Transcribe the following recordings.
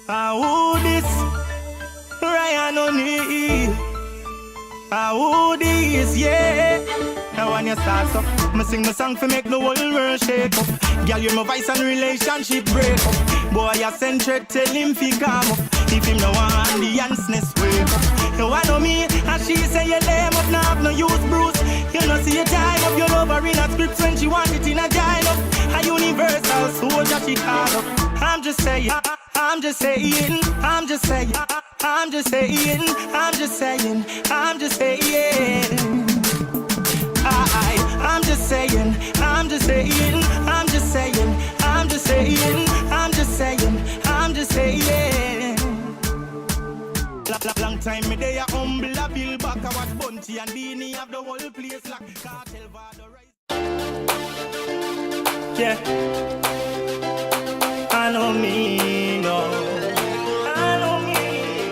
Who this? Ryan O'Neal. Who this? Yeah. Now when you start up, me sing my song for make the whole world shake up. Girl, you my voice and relationship break up. Boy, you send threat, tell him fi calm up. If him no want the ansness wake up. You wanna me, and she say you lame up, now have no use, Bruce. You know see you time up, your lover in a script when she want it in a giant up. A universal soldier she call up. I'm just saying, I'm just saying, I'm just saying, I'm just saying, I'm just saying, I'm just saying. I'm just saying, I'm just saying, I'm just saying, I'm just saying, I'm just saying, I'm just saying. Long time me day a humble a feel back. I watch Bunty and Beanie have the whole place like cartel vado rise. Yeah, I know me no, I know me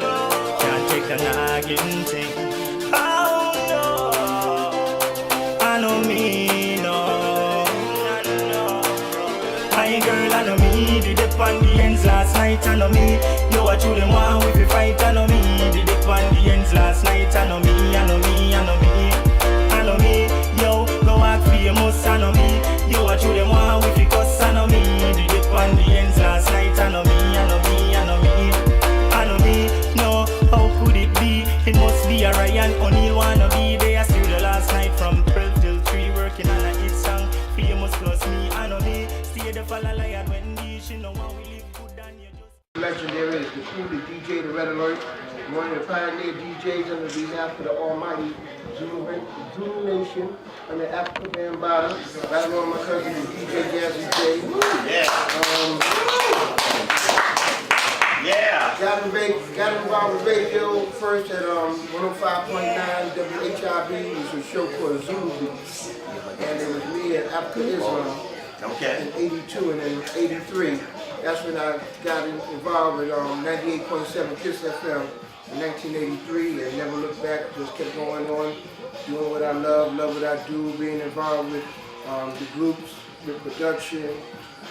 no. Can't take the nagging thing. Oh no, I know me no. My girl, I know me. Did it on the ends last night, I know me. You watch who them want with the fight, I know me. Did it on the ends last night, I know me, I know me, I know me, I know me. Yo, go act famous, I know me. You watch who them want with the cuss, I know me. Did it on the ends last night, I know me, I know me, I know me, I know me. No, how could it be? It must be a Ryan O'Neal wanna be there. I the last night from 12 till 3 working on a hit song. Famous plus me, I know me. Stay the fella like Wendy, she know how we live good and you just. Legendary is the Kool, the DJ, the Red Alert, one of the pioneer DJs on the behalf of the almighty Zulu Nation and the Africa Band Bottom. Right along my cousin, the DJ Jazzy J. Got involved with radio first at 105.9 WHIB. It was a show called Zulu Beats. And it was me and Africa Islam. Okay. In 82 and then 83. That's when I got involved with 98.7 KISS FM in 1983 and never looked back, just kept going on, doing what I love what I do, being involved with the groups, with production.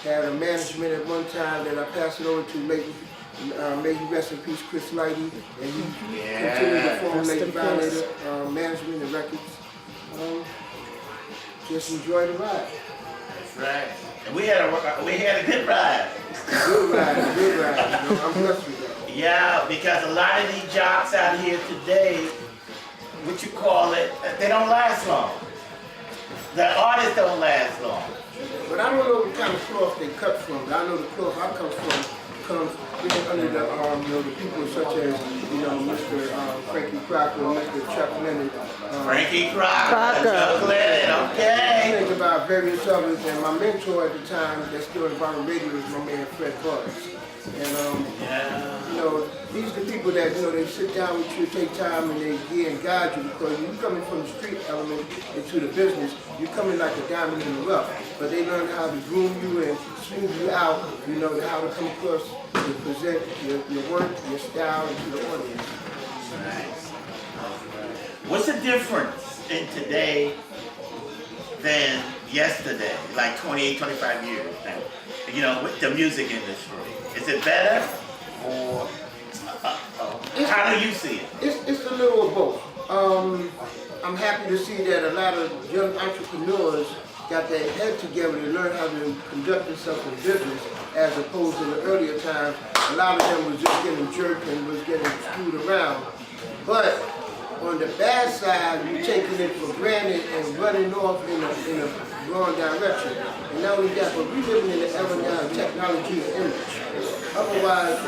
Had a management at one time that I passed it over to late, may he rest in peace, Chris Lighty, and he continued to form Lady Violator management and records. Just enjoy the ride. That's right. And we had a good ride. Good ride. I'm blessed with that. Yeah, because a lot of these jobs out here today, what you call it, they don't last long. The artists don't last long. But I don't know what kind of cloth they cut from. But I know the cloth I come from comes under the the people such as Mr. Frankie Crocker, Mr. Chuck Leonard. Frankie Crocker, Chuck Leonard, okay. I think about various others, and my mentor at the time that's still involved in radio is my man Fred Buzz. And these are the people that they sit down with you, take time, and they guide you, because when you're coming from the street element into the business, you're coming like a diamond in the rough. But they learn how to groom you and smooth you out, how to come across and present your work, your style to the audience. Nice. What's the difference in today than yesterday, like 28, 25 years now, with the music industry? Is it better, or how do you see it? It's a little of both. I'm happy to see that a lot of young entrepreneurs got their head together to learn how to conduct themselves in business, as opposed to the earlier times. A lot of them was just getting jerked and was getting screwed around. But on the bad side, you're taking it for granted and running off in a wrong direction. And not only that, but we're living in the era now of technology and image. Otherwise,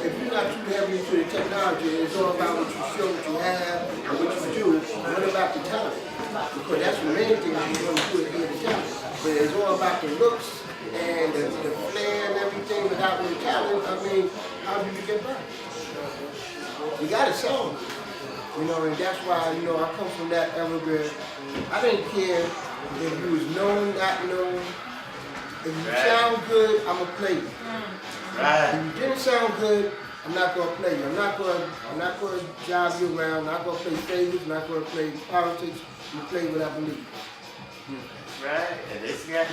if you're not too heavy into the technology, it's all about what you show, what you have, and what you do. What about the talent? Because that's the main thing that you're going to do at the end of the talent. But it's all about the looks and the flair and everything. Without the talent, how do you get by? You got to sell them. And that's why, I come from that era where I didn't care if you was known, not known. If you sound good, I'm going to play you. If you didn't sound good, I'm not going to play you. I'm not going to job you around. I'm not going to play favorites. I'm not going to play politics. I'm going to play what I believe. Right. And this guy,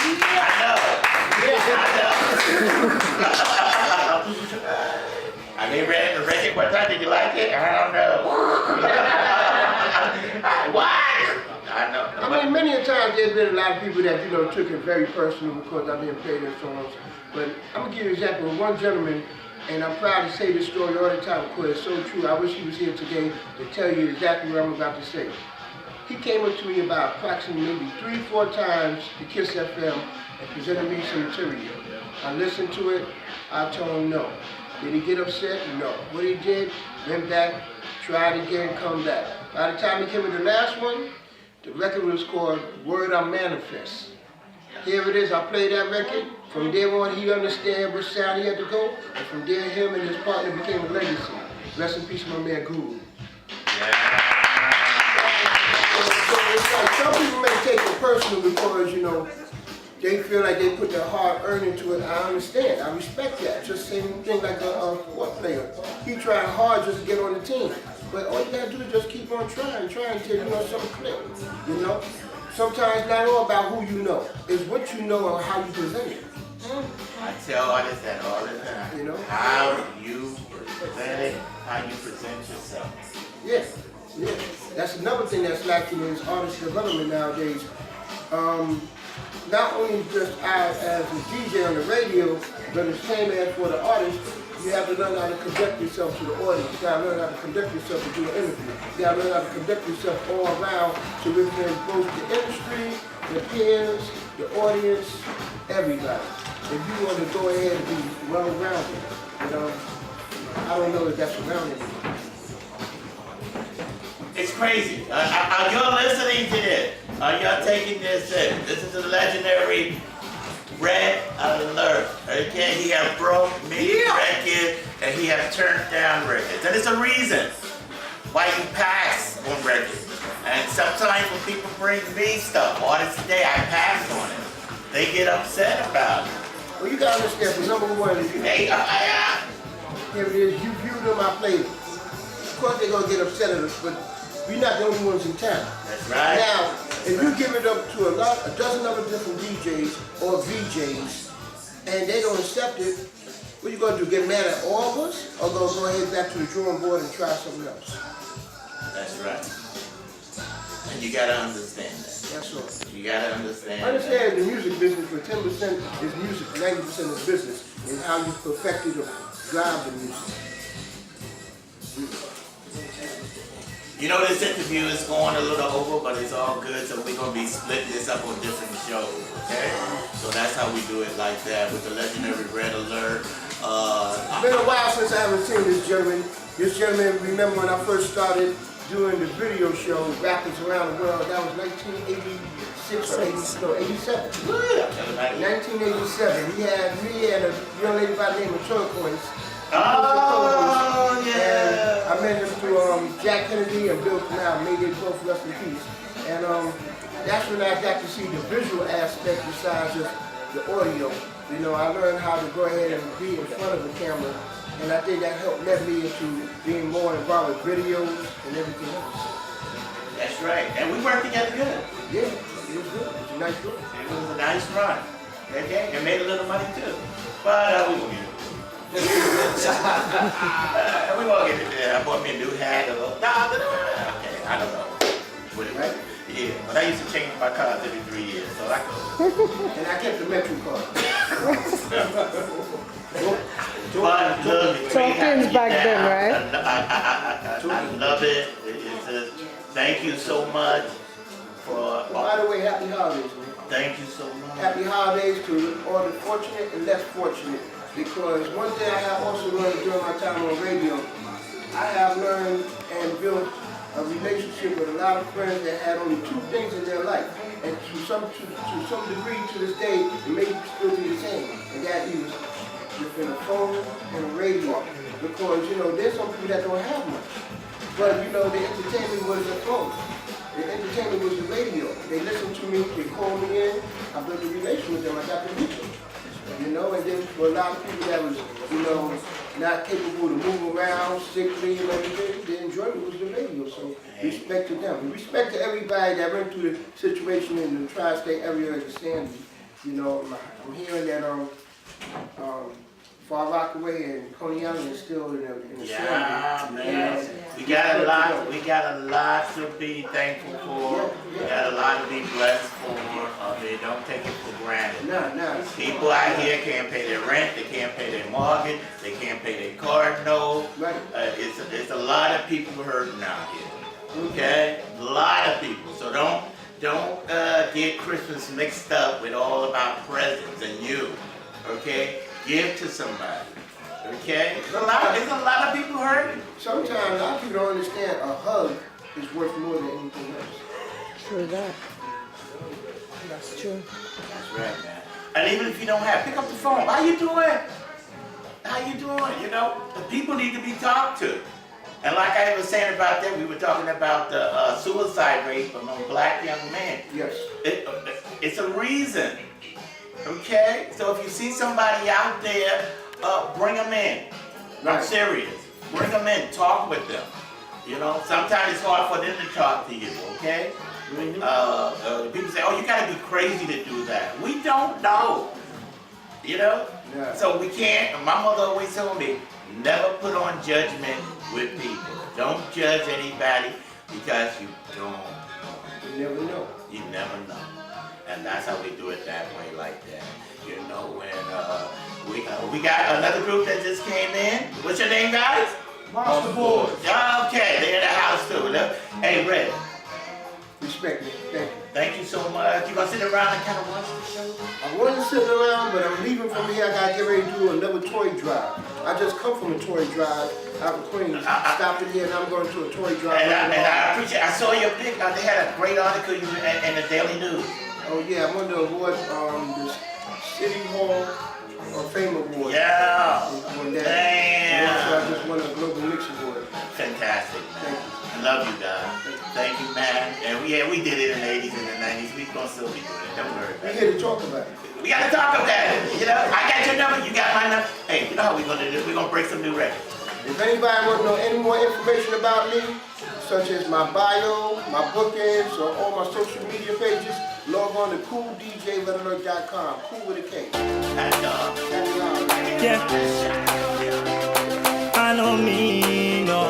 I know. I mean, read the record. What time did you like it? I don't know. What? I know. I mean, many a times there's been a lot of people that, took it very personal because I didn't play their songs. But I'm going to give you an example of one gentleman, and I'm proud to say this story all the time because it's so true. I wish he was here today to tell you exactly what I'm about to say. He came up to me about approximately maybe 3-4 times to Kiss FM and presented me some material. I listened to it, I told him no. Did he get upset? No. What he did, went back, tried again, come back. By the time he came with the last one, the record was called Word I Manifest. Here it is, I played that record. From there on, he understood which sound he had to go, and from there, him and his partner became a legacy. Rest in peace, my man, Kool. So it's like some people may take it personal because, they feel like they put their hard earned into it. I understand. I respect that. Just same thing like a sport player. He tried hard just to get on the team. But all you gotta do is just keep on trying until something clicks. Sometimes not all about who you know. It's what you know and how you present it. I tell artists that all the time. How you present it, how you present yourself. Yeah. That's another thing that's lacking in artist development nowadays. Not only just as a DJ on the radio, but the same as for the artist, you have to learn how to conduct yourself to the audience. You got to learn how to conduct yourself to do an interview. You got to learn how to conduct yourself all around to represent both the industry, the peers, the audience, everybody. If you want to go ahead and be well-rounded, I don't know if that's around anymore. It's crazy. Are y'all listening to this? Are y'all taking this in? This is a legendary Red Alert. Okay, he has broke many records and he has turned down records. And it's a reason why you pass on records. And sometimes when people bring me stuff, artists today, I pass on it. They get upset about it. Well, you gotta understand, for number one, here it is, you view them, I played. Of course they're gonna get upset at us, but we're not the only ones in town. That's right. Now, if you give it up to a dozen other different DJs or VJs, and they don't accept it, what are you going to do, get mad at all of us? Or go ahead back to the drawing board and try something else? That's right. And you got to understand that. That's all. You got to understand. Understand the music business, where 10% is music, 90% is business, and how you perfected or drive the music. This interview is going a little over, but it's all good, so we're going to be splitting this up on different shows, okay? So that's how we do it like that, with the legendary Red Alert. It's been a while since I haven't seen this gentleman. This gentleman, remember when I first started doing the video show, Rappers Around the World, that was 1986 or 87. 1987. He had me and a young lady by the name of Turquoise. Oh, yeah. And I met him through Jack Kennedy and Bill Canal, may they both rest in peace. And that's when I got to see the visual aspect besides just the audio. I learned how to go ahead and be in front of the camera, and I think that led me into being more involved with videos and everything else. That's right. And we worked together good. Yeah, it was good. It was a nice run. It was a nice run. Okay? And made a little money too. But we won't get it. We won't get it there. I bought me a new hat. Okay, I don't know. Right? Yeah, but I used to change my cars every 3 years, so I could. And I kept the Metro card. But look, Talkings back then, right? I love it. It's just, thank you so much for. By the way, happy holidays, man. Thank you so much. Happy holidays to all the fortunate and less fortunate. Because one thing I have also learned during my time on radio, I have learned and built a relationship with a lot of friends that had only two things in their life. And to some degree to this day, it may still be the same. And that is between a phone and a radio. Because, there's some people that don't have much. But, the entertainment was the phone. The entertainment was the radio. They listened to me, they called me in, I built a relationship with them, I got to reach them. And then for a lot of people that was, not capable to move around, sickly and everything, the enjoyment was the radio. So respect to them. And respect to everybody that went through the situation in the tri-state area of the Sandy. I'm hearing that Far Rockaway and Coney Island is still in the Yeah, shortage. man. We got a lot to be thankful for. We got a lot to be blessed for. Don't take it for granted. Nah. People out here can't pay their rent, they can't pay their mortgage, they can't pay their card note. Right. It's a lot of people hurting out here. Okay? A lot of people. So don't get Christmas mixed up with all about presents and you. Okay? Give to somebody. Okay? There's a lot of people hurting. Sometimes a lot of people don't understand a hug is worth more than anything else. True that. That's true. That's right, man. And even if you don't have, pick up the phone. How you doing? How you doing? You know, the people need to be talked to. And like I was saying about that, we were talking about the suicide rate among black young men. Yes. It's a reason. Okay? So if you see somebody out there, bring them in. I'm Right. serious. Bring them in. Talk with them. You know, sometimes it's hard for them to talk to you, okay? People say, oh, you gotta be crazy to do that. We don't know. You know? Yeah. So we can't, my mother always told me, never put on judgment with people. Don't judge anybody because you don't know. You never know. You never know. And that's how we do it that way, like that. You know, when we got another group that just came in. What's your name, guys? Monster Boys. Okay, they're in the house too. Look. Hey, Red, Respect me. Thank you. thank you so much. You gonna sit around and kind of watch the show? I wanted to sit around, but I'm leaving from here. I gotta get ready to do another toy drive. I just come from a toy drive out of Queens. Stopped in here and I'm going to a toy drive. And I appreciate. I saw your pic. They had a great article in the Daily News. Oh yeah, I'm on the award, the City Hall Fame Award. Yeah. Won that. Damn. So I just won a Global Mix Award. Fantastic, man. I love you guys. Thank you, man. And we did it in the 80s and the 90s. We're gonna still be doing it. Don't worry about We're it. here to talk about it. We gotta talk about it. You know, I got your number. You got my number. Hey, you know how we're gonna do this? We're gonna break some new records. If anybody wants to know any more information about me, such as my bio, my bookings, or all my social media pages, log on to KoolDJLetAlert.com. Kool with a K. And, That's all. Yeah. I know me, no.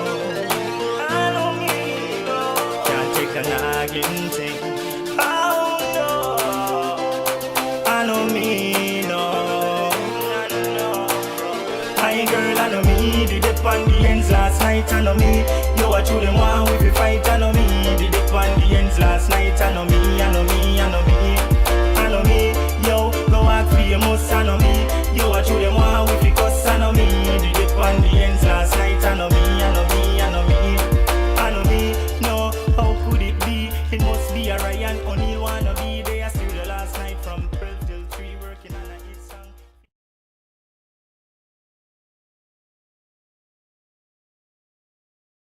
I know me, no. Can't take the nagging thing. Oh, no. I know me, no. Hi, girl, I know me. Did it on the ends last night, I know me. You are through them one with the fight, I know me. Did it on the ends last night, I know me, I know me, I know me. I know me, yo, go out famous, I know me. You are through them one with the cuss, I know me. Did it on the ends last night, I know me, I know me, I know me. I know me, no, how could it be? It must be a Ryan, only wanna be